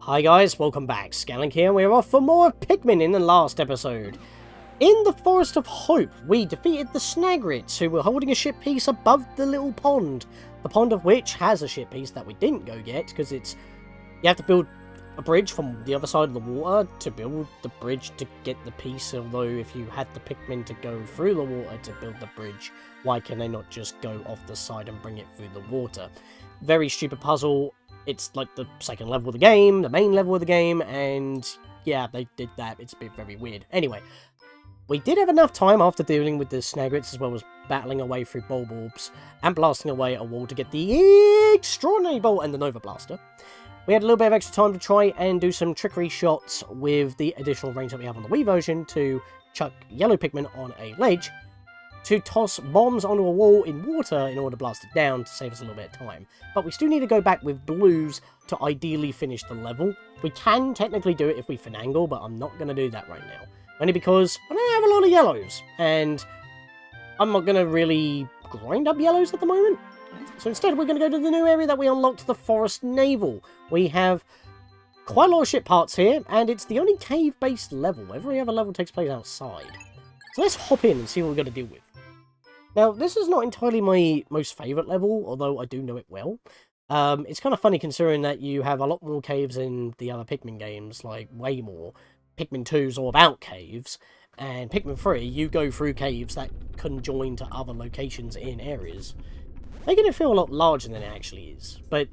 Hi guys, welcome back. Scatlink here, and we're off for more Pikmin in the last episode. In the Forest of Hope, we defeated the Snagrits, who were holding a ship piece above the little pond. The pond of which has a ship piece that we didn't go get, because it's... You have to build a bridge from the other side of the water to build the bridge to get the piece, although if you had the Pikmin to go through the water to build the bridge, why can they not just go off the side and bring it through the water? Very stupid puzzle. It's like the second level of the game, the main level of the game, and yeah, they did that. It's a bit very weird. Anyway, we did have enough time after dealing with the Snagrits, as well as battling away through Bulbs and blasting away a wall to get the Extraordinary Bolt and the Nova Blaster. We had a little bit of extra time to try and do some trickery shots with the additional range that we have on the Wii version to chuck yellow Pikmin on a ledge, to toss bombs onto a wall in water in order to blast it down to save us a little bit of time. But we still need to go back with blues to ideally finish the level. We can technically do it if we finagle, but I'm not going to do that right now. Only because I don't have a lot of yellows, and I'm not going to really grind up yellows at the moment. So instead we're going to go to the new area that we unlocked, the Forest Navel. We have quite a lot of ship parts here, and it's the only cave-based level. Every other level takes place outside. So let's hop in and see what we're going to deal with. Now, this is not entirely my most favourite level, although I do know it well. It's kind of funny considering that you have a lot more caves in the other Pikmin games, like way more. Pikmin 2's all about caves, and Pikmin 3, you go through caves that conjoin to other locations in areas, making it feel a lot larger than it actually is. But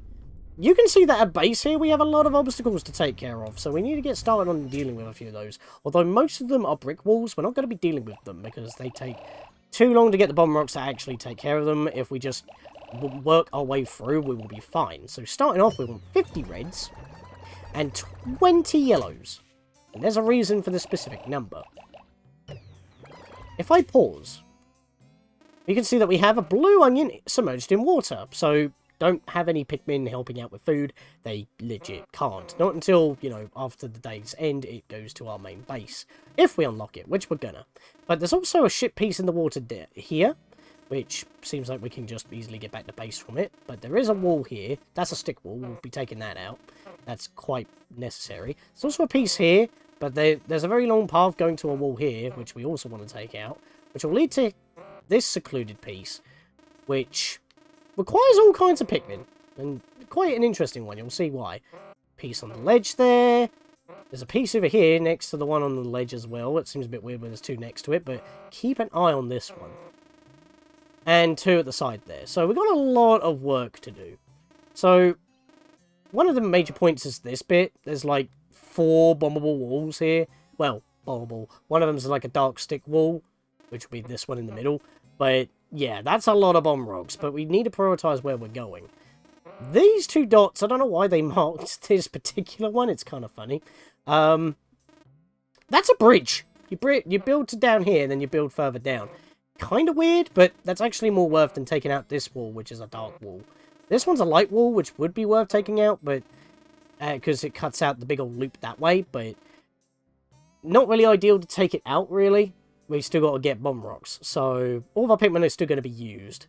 you can see that at base here we have a lot of obstacles to take care of, so we need to get started on dealing with a few of those. Although most of them are brick walls, we're not going to be dealing with them because they take too long to get the bomb rocks to actually take care of them. If we just work our way through, we will be fine. So starting off, we want 50 reds and 20 yellows. And there's a reason for this specific number. If I pause, you can see that we have a blue onion submerged in water. So don't have any Pikmin helping out with food. They legit can't. Not until, you know, after the day's end, it goes to our main base. If we unlock it, which we're gonna. But there's also a ship piece in the water here, which seems like we can just easily get back to base from it. But there is a wall here. That's a stick wall. We'll be taking that out. That's quite necessary. There's also a piece here, but there's a very long path going to a wall here, which we also want to take out, which will lead to this secluded piece, which requires all kinds of Pikmin, and quite an interesting one. You'll see why. Piece on the ledge there. There's a piece over here next to the one on the ledge as well. It seems a bit weird when there's two next to it, but keep an eye on this one. And two at the side there. So we've got a lot of work to do. So one of the major points is this bit. There's like 4 bombable walls here. Well, bombable. One of them is like a dark stick wall, which would be this one in the middle. But yeah, that's a lot of bomb rocks, but we need to prioritize where we're going. These 2 dots, I don't know why they marked this particular one. It's kind of funny. That's a bridge. You build to down here, and then you build further down. Kind of weird, but that's actually more worth than taking out this wall, which is a dark wall. This one's a light wall, which would be worth taking out, but because it cuts out the big old loop that way, but not really ideal to take it out, really. We still got to get bomb rocks, so all of our Pikmin are still going to be used.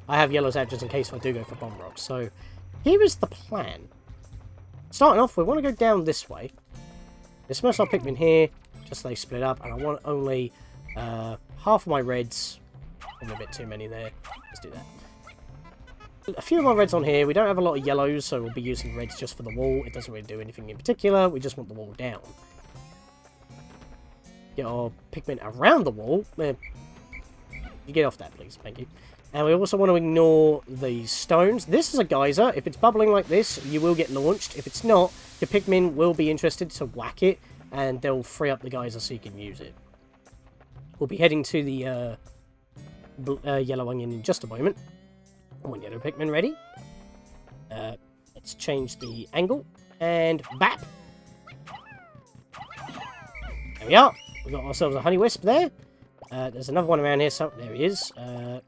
I have yellows out just in case I do go for bomb rocks, so here is the plan. Starting off, we want to go down this way. Disperse our Pikmin here, just so they split up, and I want only half of my reds. Probably a bit too many there. Let's do that. A few of my reds on here. We don't have a lot of yellows, so we'll be using reds just for the wall. It doesn't really do anything in particular. We just want the wall down. Get our Pikmin around the wall. You get off that, please. Thank you. And we also want to ignore these stones. This is a geyser. If it's bubbling like this, you will get launched. If it's not, your Pikmin will be interested to whack it, and they'll free up the geyser so you can use it. We'll be heading to the yellow onion in just a moment. One yellow Pikmin ready. Let's change the angle. And bap! There we are. We've got ourselves a honey wisp there. There's another one around here. So there he is. There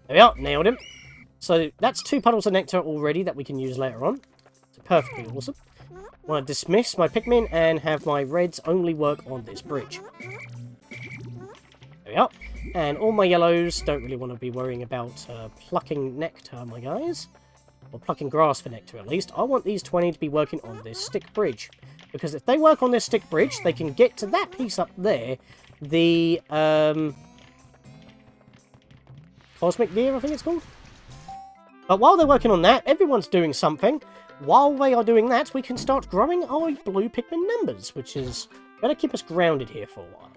we are. Nailed him. So that's 2 puddles of nectar already that we can use later on. So perfectly awesome. I want to dismiss my Pikmin and have my reds only work on this bridge. There we are. And all my yellows don't really want to be worrying about plucking nectar, my guys. or plucking grass for nectar at least, I want these 20 to be working on this stick bridge. Because if they work on this stick bridge, they can get to that piece up there, the, Cosmic Gear, I think it's called. But while they're working on that, everyone's doing something. While they are doing that, we can start growing our blue Pikmin numbers, which is going to keep us grounded here for a while.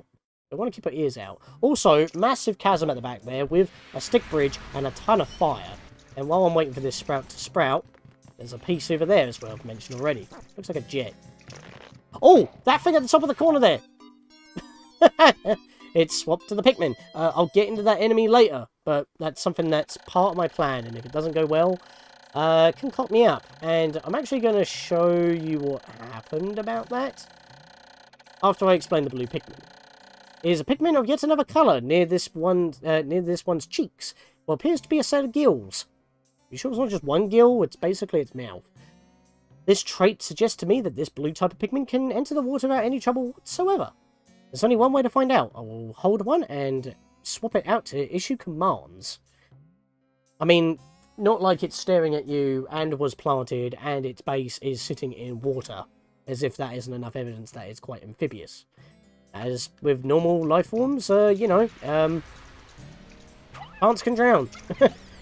We want to keep our ears out. Also, massive chasm at the back there with a stick bridge and a ton of fire. And while I'm waiting for this sprout to sprout, there's a piece over there as well, I've mentioned already. Looks like a jet. Oh, that thing at the top of the corner there! It's swapped to the Pikmin. I'll get into that enemy later, but that's something that's part of my plan, and if it doesn't go well, it can cock me up. And I'm actually going to show you what happened about that after I explain the blue Pikmin. Is a Pikmin of yet another colour near this one's cheeks. What appears to be a set of gills. You sure it's not just one gill? It's basically its mouth. This trait suggests to me that this blue type of Pikmin can enter the water without any trouble whatsoever. There's only one way to find out. I will hold one and swap it out to issue commands. I mean, not like it's staring at you and was planted and its base is sitting in water. As if that isn't enough evidence that it's quite amphibious. As with normal life forms, you know, plants can drown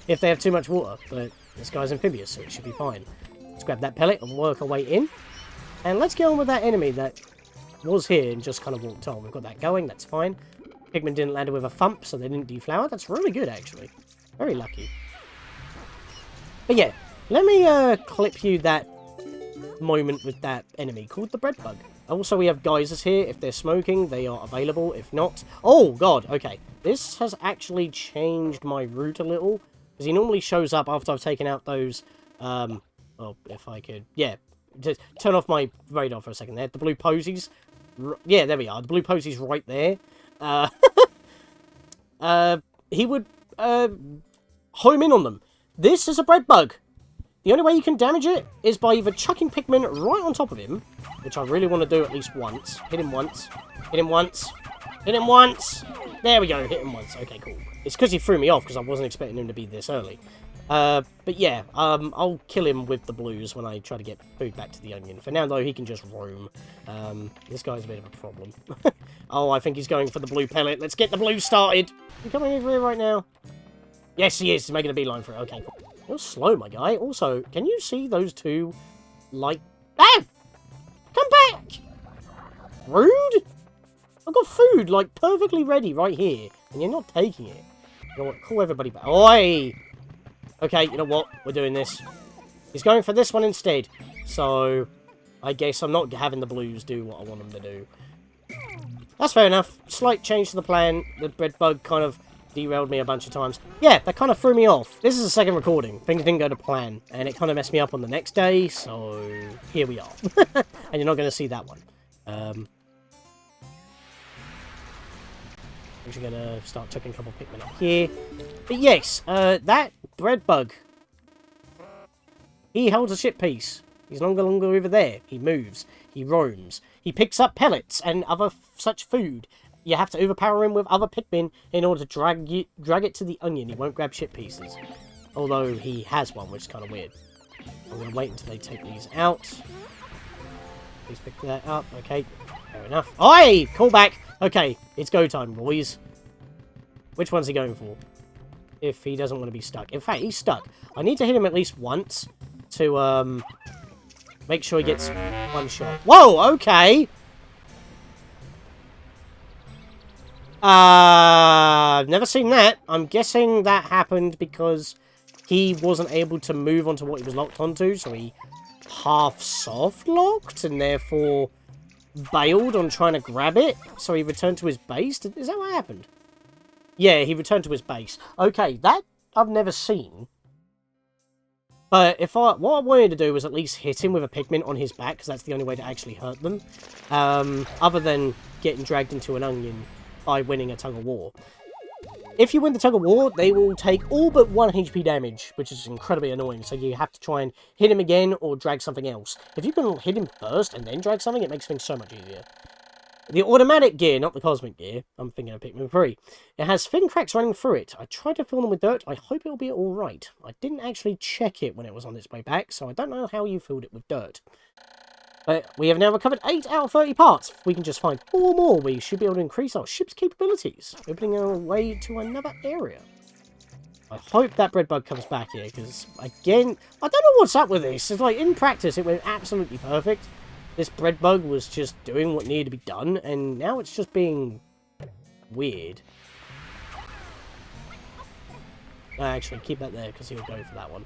if they have too much water. But this guy's amphibious, so it should be fine. Let's grab that pellet and work our way in. And let's get on with that enemy that was here and just kind of walked on. We've got that going, that's fine. Pikmin didn't land with a thump, so they didn't deflower. That's really good, actually. Very lucky. But yeah, let me clip you that moment with that enemy called the Breadbug. Also, we have geysers here. If they're smoking, they are available. If not... Oh, God, okay. This has actually changed my route a little. Because he normally shows up after I've taken out those... well, if I could... Yeah. Just turn off my radar for a second there. The blue posies. Yeah, there we are. The blue posies right there. He would home in on them. This is a Breadbug. The only way you can damage it is by either chucking Pikmin right on top of him, which I really want to do at least once. Hit him once. Hit him once. Hit him once. There we go. Hit him once. Okay, cool. It's because he threw me off because I wasn't expecting him to be this early. But yeah, I'll kill him with the blues when I try to get food back to the onion. For now, though, he can just roam. This guy's a bit of a problem. Oh, I think he's going for the blue pellet. Let's get the blue started. You coming over here right now? Yes, he is. He's making a beeline for it. Okay, cool. You're slow, my guy. Also, can you see those two, like... Ah! Come back! Rude! I've got food, like, perfectly ready right here, and you're not taking it. You know what? Call everybody back. Oi! Okay, you know what? We're doing this. He's going for this one instead. So, I guess I'm not having the blues do what I want them to do. That's fair enough. Slight change to the plan. The Breadbug kind of derailed me a bunch of times. Yeah, that kind of threw me off. This is the second recording. Things didn't go to plan. And it kind of messed me up on the next day. So, here we are. And you're not going to see that one. I'm actually going to start chucking a couple Pikmin up here. But yes, that Breadbug. He holds a ship piece. He's no longer over there. He moves. He roams. He picks up pellets and other such food. You have to overpower him with other Pikmin in order to drag it to the onion. He won't grab ship pieces. Although he has one, which is kind of weird. I'm going to wait until they take these out. Please pick that up. Okay, fair enough. Oi! Call back! Okay, it's go time, boys. Which one's he going for? If he doesn't want to be stuck. In fact, he's stuck. I need to hit him at least once to, make sure he gets one shot. Whoa, okay! I've never seen that. I'm guessing that happened because he wasn't able to move onto what he was locked onto, so he half soft-locked and therefore bailed on trying to grab it, so he returned to his base. Is that what happened? Yeah, he returned to his base. Okay, that I've never seen. But what I wanted to do was at least hit him with a Pikmin on his back, because that's the only way to actually hurt them. Other than getting dragged into an onion by winning a tug-of-war. If you win the tug-of-war, they will take all but 1 HP damage, which is incredibly annoying, so you have to try and hit him again or drag something else. If you can hit him first and then drag something, it makes things so much easier. The automatic gear, not the cosmic gear. I'm thinking of Pikmin 3. It has thin cracks running through it. I tried to fill them with dirt. I hope it'll be alright. I didn't actually check it when it was on its way back, so I don't know how you filled it with dirt. But we have now recovered 8 out of 30 parts. If we can just find 4 more, we should be able to increase our ship's capabilities, opening our way to another area. I hope that Breadbug comes back here, because, again, I don't know what's up with this. It's like, in practice, it went absolutely perfect. This Breadbug was just doing what needed to be done, and now it's just being weird. Actually, keep that there, because he'll go for that one.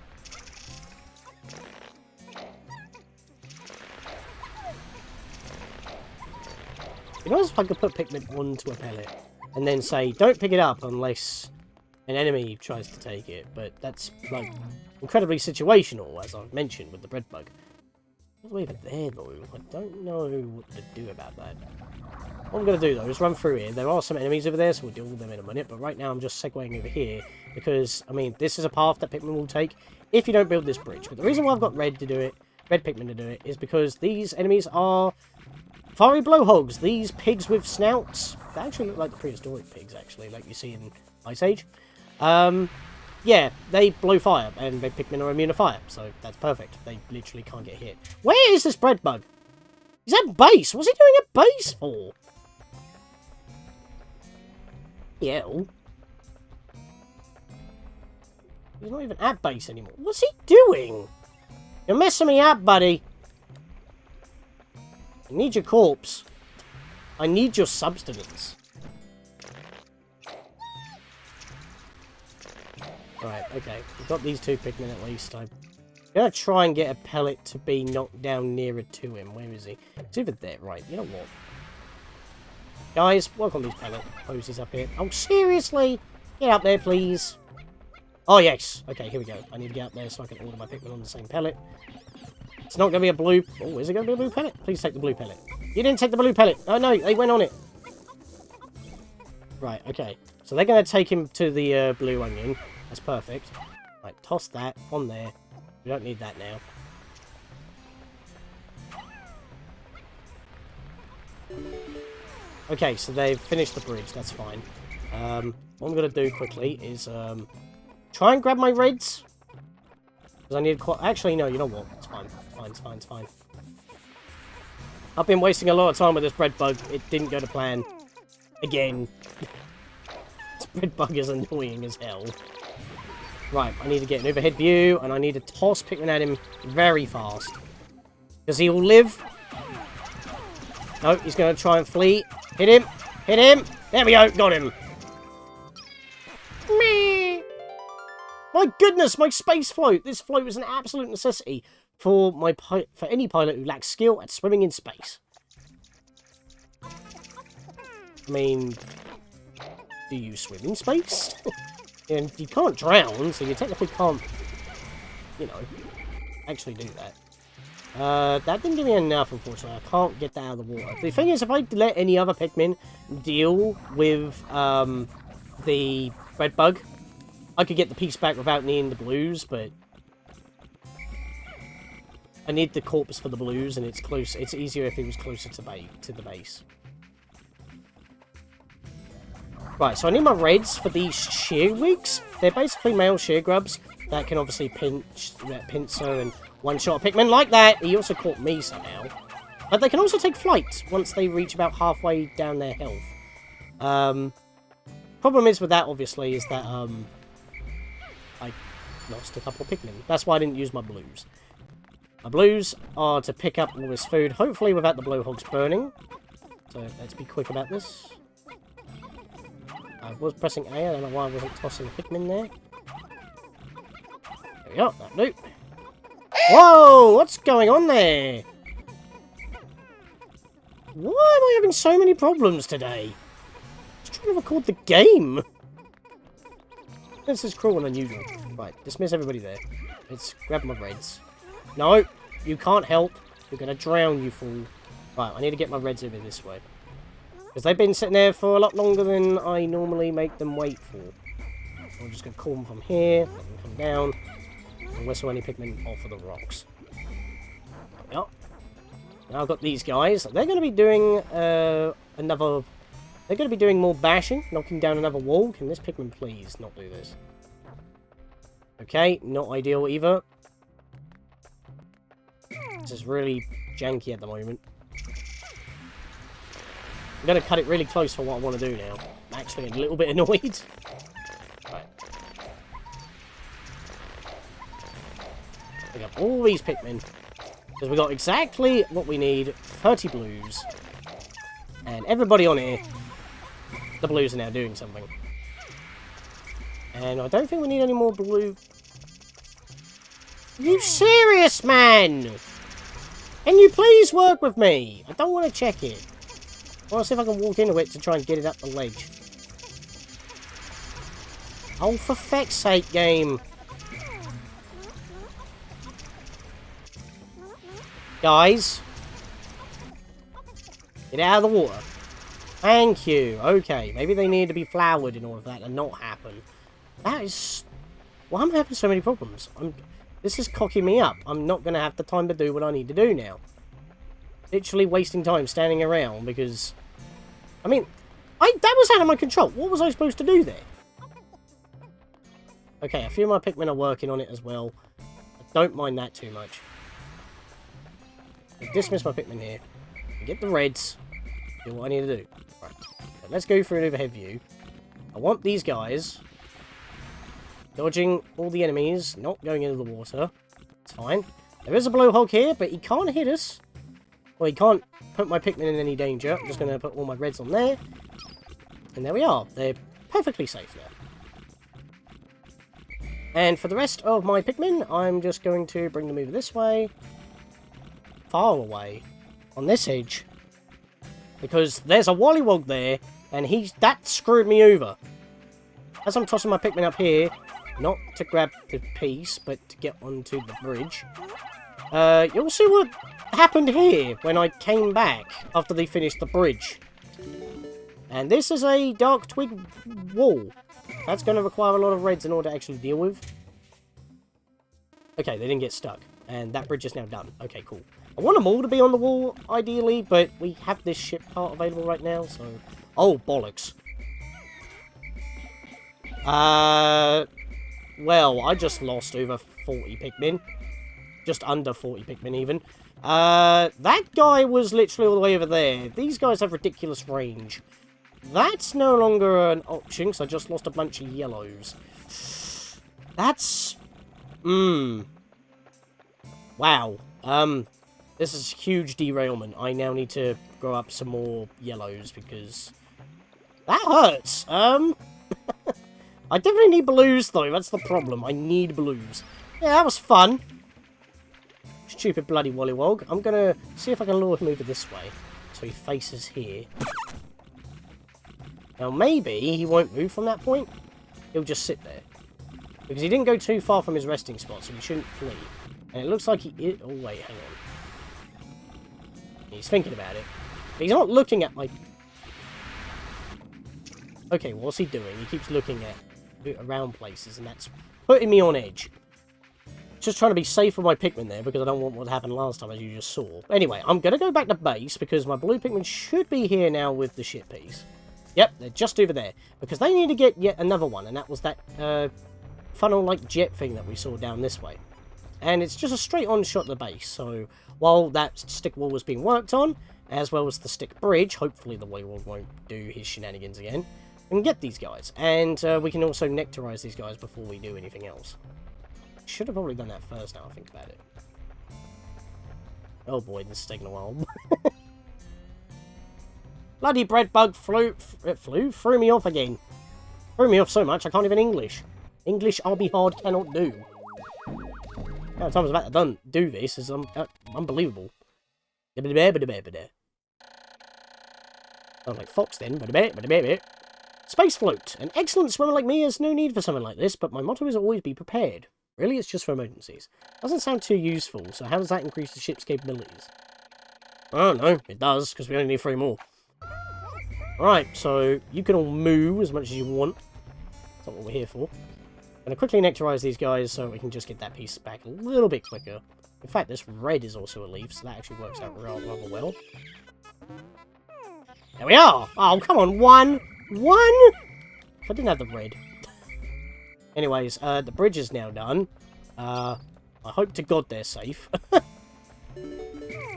You know, if I could put Pikmin onto a pellet, and then say, don't pick it up unless an enemy tries to take it, but that's, like, incredibly situational, as I've mentioned with the Breadbug. All the way over there, though, I don't know what to do about that. What I'm going to do, though, is run through here. There are some enemies over there, so we'll deal with them in a minute, but right now I'm just segueing over here, because, I mean, this is a path that Pikmin will take if you don't build this bridge. But the reason why I've got Red Pikmin to do it, is because these enemies are fiery blowhogs. These pigs with snouts, they actually look like the prehistoric pigs, actually, like you see in Ice Age. Yeah, they blow fire, and Red Pikmin are immune to fire, so that's perfect. They literally can't get hit. Where is this Breadbug? He's at base! What's he doing at base for? Yeah. He's not even at base anymore. What's he doing? You're messing me up, buddy. I need your corpse. I need your substance. Right, okay. We've got these 2 Pikmin at least. I'm gonna try and get a pellet to be knocked down nearer to him. Where is he? It's over there. Right, you know what? Guys, work on these pellet posies up here. Oh, seriously? Get up there, please. Oh, yes. Okay, here we go. I need to get up there so I can order my Pikmin on the same pellet. It's not going to be a blue... Oh, is it going to be a blue pellet? Please take the blue pellet. You didn't take the blue pellet. Oh, no, they went on it. Right, okay. So they're going to take him to the blue onion. That's perfect. Right, toss that on there. We don't need that now. Okay, so they've finished the bridge. That's fine. What I'm going to do quickly is try and grab my reds. Because I need quite... Actually, no, you know what? It's fine. It's fine, it's fine, it's fine. I've been wasting a lot of time with this Breadbug. It didn't go to plan. Again. This Breadbug is annoying as hell. Right, I need to get an overhead view, and I need to toss Pikmin at him very fast. Because he will live. No, he's going to try and flee. Hit him! Hit him! There we go! Got him! Me! My goodness, my space float! This float is an absolute necessity for any pilot who lacks skill at swimming in space. I mean, do you swim in space? And you can't drown, so you technically can't, you know, actually do that. That didn't give me enough, unfortunately. I can't get that out of the water. The thing is, if I let any other Pikmin deal with the Breadbug, I could get the piece back without needing the blues, but I need the corpse for the blues, and it's close. It's easier if it was closer to the base. Right, so I need my reds for these shearwigs. They're basically male sheargrubs that can obviously pincer and one-shot a Pikmin like that. He also caught me somehow. But they can also take flight once they reach about halfway down their health. Problem is with that, obviously, is that I lost a couple of Pikmin. That's why I didn't use my blues. My blues are to pick up all this food, hopefully without the blowhogs burning. So let's be quick about this. I was pressing A, I don't know why I wasn't tossing Pikmin there. There we go, that'll do. Whoa, what's going on there? Why am I having so many problems today? I'm just trying to record the game. This is cruel and unusual. Right, dismiss everybody there. Let's grab my reds. No, you can't help. You're going to drown, you fool. Right, I need to get my reds over this way. Because they've been sitting there for a lot longer than I normally make them wait for. So I'm just going to call them from here, let them come down, and whistle any Pikmin off of the rocks. There we are. Now I've got these guys. They're going to be doing another... They're going to be doing more bashing, knocking down another wall. Can this Pikmin please not do this? Okay, not ideal either. This is really janky at the moment. I'm going to cut it really close for what I want to do now. I'm actually a little bit annoyed. Right. We got all these Pikmin. Because we got exactly what we need. 30 blues. And everybody on here, the blues are now doing something. And I don't think we need any more blue. Are you serious, man? Can you please work with me? I don't want to check it. I want to see if I can walk into it to try and get it up the ledge. Oh, for feck's sake, game. Guys. Get out of the water. Thank you. Okay, maybe they need to be flowered in order for that to not happen. That is... Why am I having so many problems? This is cocking me up. I'm not going to have the time to do what I need to do now. Literally wasting time standing around because... I mean, that was out of my control. What was I supposed to do there? Okay, a few of my Pikmin are working on it as well. I don't mind that too much. I'll dismiss my Pikmin here. Get the reds. Do what I need to do. Right. So let's go through an overhead view. I want these guys... dodging all the enemies, not going into the water. It's fine. There is a blowhog here, but he can't hit us. Well, he can't put my Pikmin in any danger. I'm just going to put all my reds on there. And there we are. They're perfectly safe there. And for the rest of my Pikmin, I'm just going to bring them over this way. Far away. On this edge. Because there's a Wollywog there, and that screwed me over. As I'm tossing my Pikmin up here, not to grab the piece, but to get onto the bridge. You'll see what happened here when I came back after they finished the bridge. And this is a dark twig wall. That's going to require a lot of reds in order to actually deal with. Okay, they didn't get stuck. And that bridge is now done. Okay, cool. I want them all to be on the wall, ideally, but we have this ship part available right now, so... Oh, bollocks. Well, I just lost over 40 Pikmin. Just under 40 Pikmin, even. That guy was literally all the way over there. These guys have ridiculous range. That's no longer an option, because I just lost a bunch of yellows. That's... Wow. This is a huge derailment. I now need to grow up some more yellows, because... That hurts! I definitely need blues, though. That's the problem. I need blues. Yeah, that was fun. Stupid bloody Wollywog. I'm gonna see if I can lure him over this way. So he faces here. Now, maybe he won't move from that point. He'll just sit there. Because he didn't go too far from his resting spot, so he shouldn't flee. And it looks like he is... Oh, wait, hang on. He's thinking about it. He's not looking at my... Okay, what's he doing? He keeps looking at around places, and that's putting me on edge. Just trying to be safe with my Pikmin there, because I don't want what happened last time, as you just saw. Anyway, I'm going to go back to base, because my blue Pikmin should be here now with the ship piece. Yep, they're just over there. Because they need to get yet another one, and that was that funnel-like jet thing that we saw down this way. And it's just a straight-on shot at the base, so while that stick wall was being worked on, as well as the stick bridge, hopefully the Wollywog won't do his shenanigans again, we can get these guys. And we can also nectarize these guys before we do anything else. Should have probably done that first now I think about it. Oh boy, this is taking a while. Bloody Breadbug threw me off again. Threw me off so much I can't even English. English I'll be hard cannot do. How time I was about to do this is unbelievable. Sounds like Fox then. Space float. An excellent swimmer like me has no need for something like this, but my motto is always be prepared. Really, it's just for emergencies. Doesn't sound too useful, so how does that increase the ship's capabilities? I don't know. It does, because we only need 3 more. Alright, so you can all moo as much as you want. That's not what we're here for. I'm going to quickly nectarize these guys so we can just get that piece back a little bit quicker. In fact, this red is also a leaf, so that actually works out rather well. There we are! Oh, come on, one! One! If I didn't have the red. Anyways, the bridge is now done. I hope to God they're safe.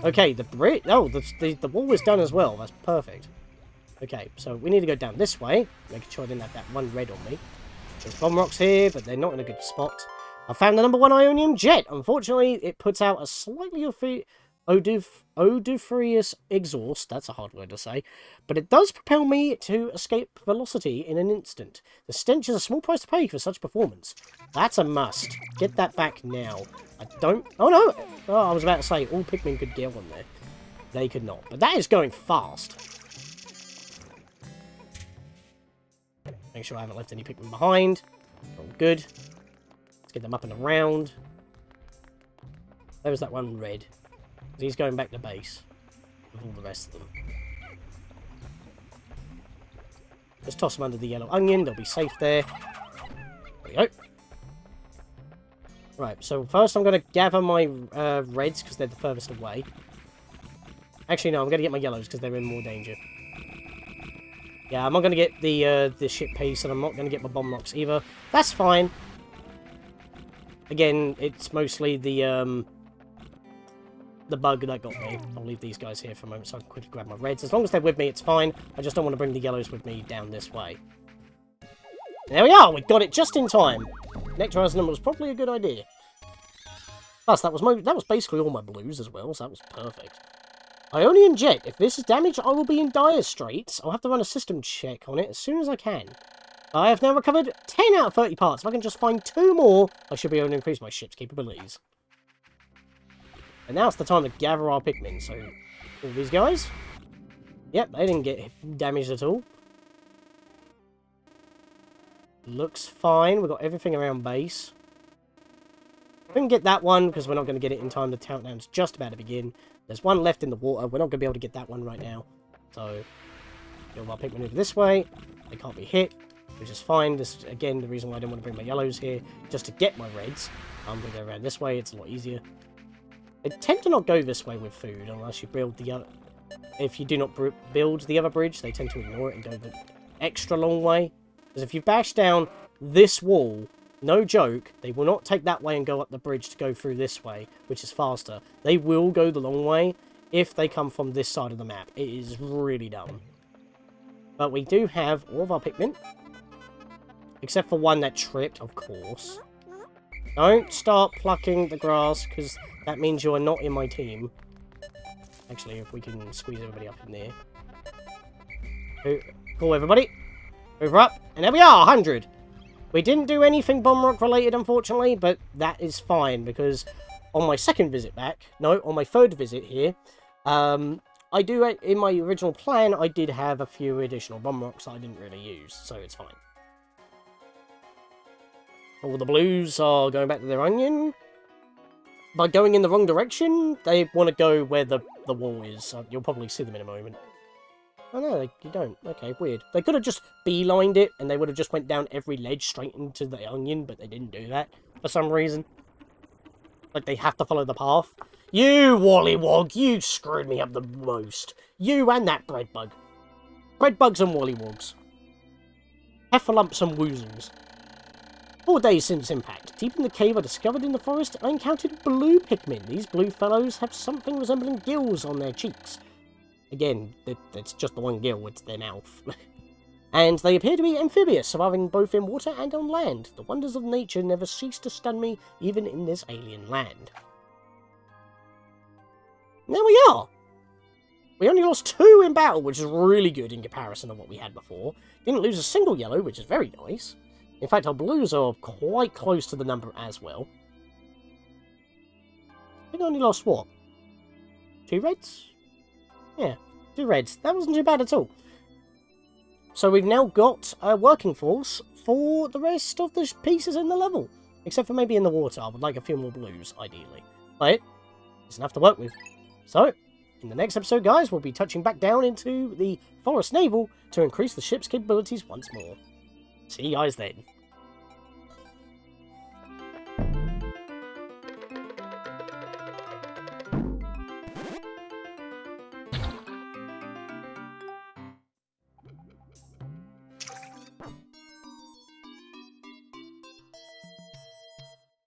Okay, the bridge... Oh, the wall is done as well. That's perfect. Okay, so we need to go down this way. Making sure I didn't have that one red on me. There's bomb rocks here, but they're not in a good spot. I found the #1 Ionium Jet. Unfortunately, it puts out a slightly odoriferous exhaust. That's a hard word to say. But it does propel me to escape velocity in an instant. The stench is a small price to pay for such performance. That's a must. Get that back now. I don't... Oh, no! Oh, I was about to say, all Pikmin could get on there. They could not. But that is going fast. Make sure I haven't left any Pikmin behind. All good. Let's get them up and around. There was that one red. He's going back to base with all the rest of them. Just toss them under the yellow onion. They'll be safe there. There we go. Right, so first I'm going to gather my reds because they're the furthest away. Actually, no, I'm going to get my yellows because they're in more danger. Yeah, I'm not going to get the ship piece, and I'm not going to get my bomb rocks either. That's fine. Again, it's mostly the bug that got me. I'll leave these guys here for a moment so I can quickly grab my reds. As long as they're with me, it's fine. I just don't want to bring the yellows with me down this way. There we are! We got it just in time. Nectarizing them was probably a good idea. Plus, that was basically all my blues as well, so that was perfect. Ionium Jet. If this is damaged, I will be in dire straits. I'll have to run a system check on it as soon as I can. I have now recovered 10 out of 30 parts. If I can just find 2 more, I should be able to increase my ship's capabilities. And now it's the time to gather our Pikmin. So, all these guys. Yep, they didn't get damaged at all. Looks fine. We've got everything around base. We can get that one because we're not going to get it in time. The countdown's just about to begin. There's one left in the water. We're not going to be able to get that one right now. So, get our Pikmin over this way. They can't be hit, which is fine. This is, again, the reason why I didn't want to bring my yellows here. Just to get my reds. I'm going to go around this way. It's a lot easier. They tend to not go this way with food unless you build the other... If you do not build the other bridge, they tend to ignore it and go the extra long way. Because if you bash down this wall, no joke, they will not take that way and go up the bridge to go through this way, which is faster. They will go the long way if they come from this side of the map. It is really dumb. But we do have all of our Pikmin. Except for one that tripped, of course. Don't start plucking the grass, because that means you are not in my team. Actually, if we can squeeze everybody up in there. Cool, everybody. Over up. And there we are, 100. We didn't do anything bomb rock related, unfortunately, but that is fine, because on my second visit back, no, on my third visit here, I do, in my original plan, I did have a few additional bomb rocks I didn't really use, so it's fine. All the blues are going back to their onion. By going in the wrong direction, they want to go where the wall is. You'll probably see them in a moment. Oh no, you don't. Okay, weird. They could have just beelined it, and they would have just went down every ledge straight into the onion, but they didn't do that for some reason. Like, they have to follow the path. You, Wollywog, you screwed me up the most. You and that Breadbug. Breadbugs and Wollywogs. Heffalumps and woozles. 4 days since impact. Deep in the cave I discovered in the forest, I encountered blue Pikmin. These blue fellows have something resembling gills on their cheeks. Again, it's just the one gill, it's their mouth. And they appear to be amphibious, surviving both in water and on land. The wonders of nature never cease to stun me, even in this alien land. There we are! We only lost 2 in battle, which is really good in comparison to what we had before. Didn't lose a single yellow, which is very nice. In fact, our blues are quite close to the number as well. I think I only lost, what? 2 reds? Yeah, 2 reds. That wasn't too bad at all. So we've now got a working force for the rest of the pieces in the level. Except for maybe in the water. I would like a few more blues, ideally. But it's enough to work with. So, in the next episode, guys, we'll be touching back down into the Forest Navel to increase the ship's capabilities once more. See you guys then.